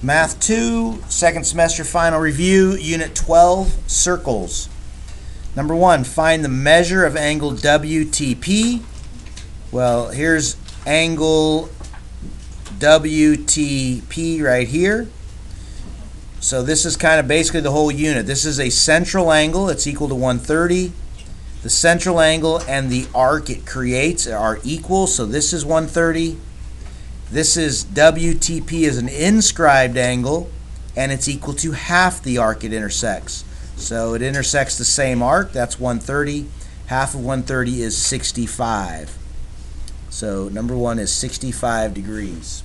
Math 2, second semester final review, Unit 12, circles. Number 1, find the measure of angle WTP. Well, here's angle WTP right here. So this is kind of basically the whole unit. This is a central angle. It's equal to 130. The central angle and the arc it creates are equal, so this is 130. This is WTP is an inscribed angle, and it's equal to half the arc it intersects. So it intersects the same arc, that's 130. Half of 130 is 65. So number 1 is 65 degrees.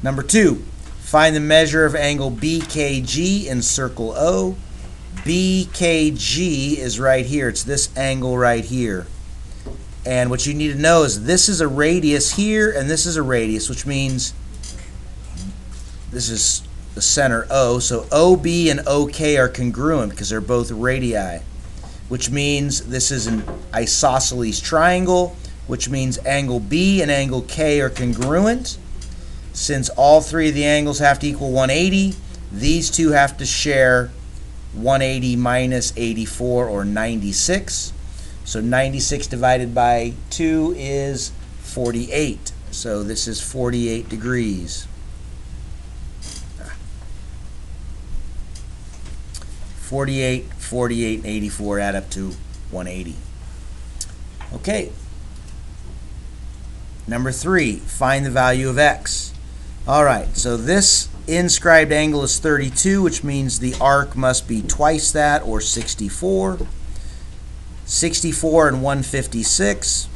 Number 2, find the measure of angle BKG in circle O. BKG is right here. It's this angle right here. And what you need to know is this is a radius here, and this is a radius, which means this is the center O. So OB and OK are congruent because they're both radii, which means this is an isosceles triangle, which means angle B and angle K are congruent. Since all three of the angles have to equal 180, these two have to share 180 minus 84, or 96. So 96 divided by 2 is 48. So this is 48 degrees. 48, 48, and 84 add up to 180. Okay. Number 3, find the value of x. All right, so this inscribed angle is 32, which means the arc must be twice that, or 64. 64 and 156.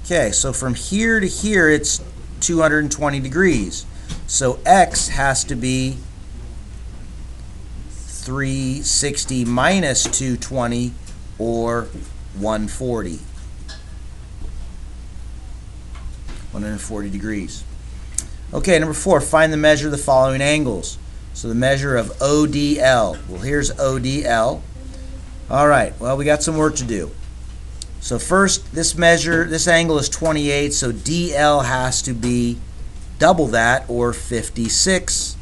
Okay, so from here to here it's 220 degrees. So x has to be 360 minus 220, or 140. 140 degrees. Okay, number 4, find the measure of the following angles. So the measure of ODL. Well, here's ODL. All right, well, we got some work to do. So first, this angle is 28, so DL has to be double that, or 56,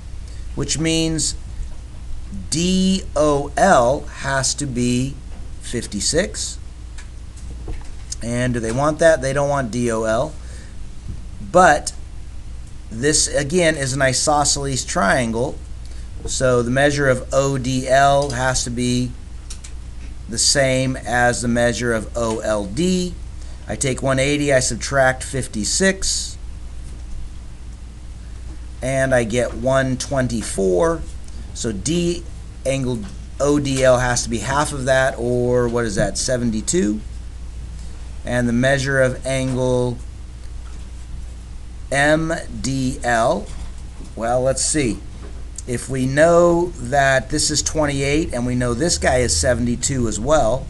which means DOL has to be 56. And do they want that? They don't want DOL. But this, again, is an isosceles triangle. So the measure of ODL has to be the same as the measure of OLD. I take 180, I subtract 56, and I get 124. So D angle ODL has to be half of that, or what is that, 72? And the measure of angle MDL, well, let's see. If we know that this is 28 and we know this guy is 72 as well,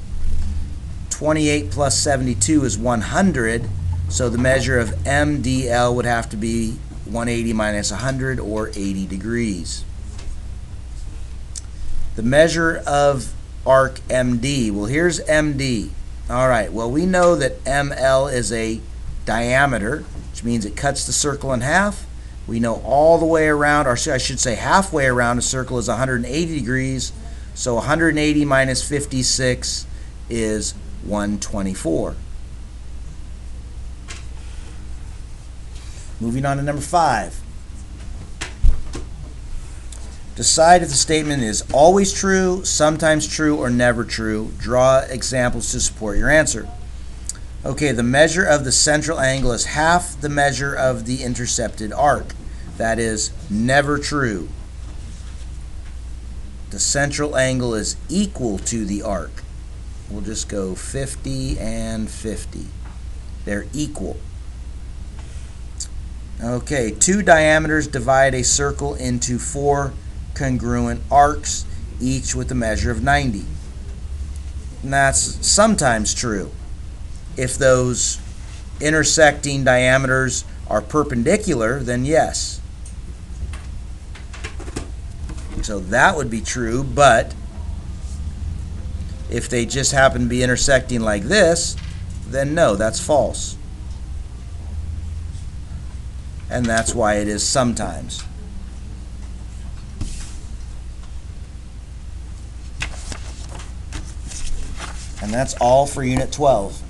28 plus 72 is 100, so the measure of MDL would have to be 180 minus 100, or 80 degrees. The measure of arc MD, well, here's MD. All right, well, we know that ML is a diameter, which means it cuts the circle in half. We know all the way around, or I should say halfway around a circle is 180 degrees. So 180 minus 56 is 124. Moving on to number 5. Decide if the statement is always true, sometimes true, or never true. Draw examples to support your answer. Okay, the measure of the central angle is half the measure of the intercepted arc. That is never true. The central angle is equal to the arc. We'll just go 50 and 50. They're equal. Okay, 2 diameters divide a circle into 4 congruent arcs, each with a measure of 90. And that's sometimes true. If those intersecting diameters are perpendicular, then yes. So that would be true, but if they just happen to be intersecting like this, then no, that's false. And that's why it is sometimes. And that's all for Unit 12.